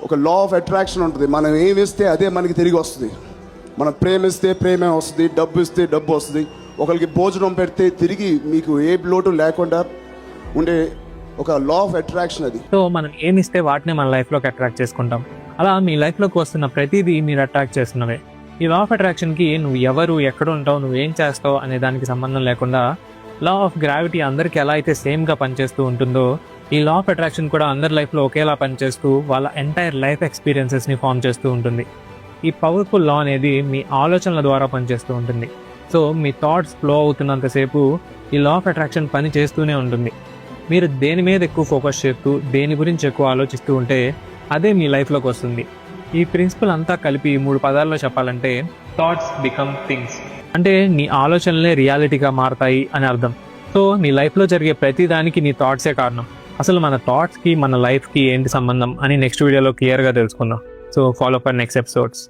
ఒక law of attraction ఉంటుంది. మనం ఏమి ఇస్తే అదే మనకి తిరిగి వస్తుంది. మనం ప్రేమిస్తే ప్రేమే వస్తుంది, డబ్బు ఇస్తే డబ్బు వస్తుంది. ఒకరికి భోజనం పెడితే తిరిగి మీకు ఏ లోటు లేకుండా ఉండే ఒక లా ఆఫ్ అట్రాక్షన్ అది. సో మనం ఏమి ఇస్తే వాటిని మన లైఫ్లోకి అట్రాక్ట్ చేసుకుంటాం. అలా మీ లైఫ్లోకి వస్తున్న ప్రతిదీ మీరు అట్రాక్ట్ చేస్తున్నవే. ఈ లా ఆఫ్ అట్రాక్షన్కి నువ్వు ఎవరు, ఎక్కడ ఉంటావు, నువ్వేం చేస్తావు అనే దానికి సంబంధం లేకుండా లా ఆఫ్ గ్రావిటీ అందరికీ ఎలా అయితే సేమ్గా పనిచేస్తూ ఉంటుందో, ఈ లా ఆఫ్ అట్రాక్షన్ కూడా అందరి లైఫ్లో ఒకేలా పనిచేస్తూ వాళ్ళ ఎంటైర్ లైఫ్ ఎక్స్పీరియన్సెస్ని ఫామ్ చేస్తూ ఉంటుంది. ఈ పవర్ఫుల్ లా అనేది మీ ఆలోచనల ద్వారా పనిచేస్తూ ఉంటుంది. సో మీ థాట్స్ ఫ్లో అవుతున్నంతసేపు ఈ లా ఆఫ్ అట్రాక్షన్ పని చేస్తూనే ఉంటుంది. మీరు దేని మీద ఎక్కువ ఫోకస్ చేస్తూ దేని గురించి ఎక్కువ ఆలోచిస్తూ ఉంటే అదే మీ లైఫ్లోకి వస్తుంది. ఈ ప్రిన్సిపల్ అంతా కలిపి 3 పదాల్లో చెప్పాలంటే థాట్స్ బికమ్ థింగ్స్. అంటే నీ ఆలోచనలే రియాలిటీగా మారతాయి అని అర్థం. సో నీ లైఫ్లో జరిగే ప్రతి దానికి నీ థాట్సే కారణం. అసలు మన థాట్స్కి మన లైఫ్కి ఏంటి సంబంధం అని నెక్స్ట్ వీడియోలో క్లియర్గా తెలుసుకుందాం. So follow for next episodes.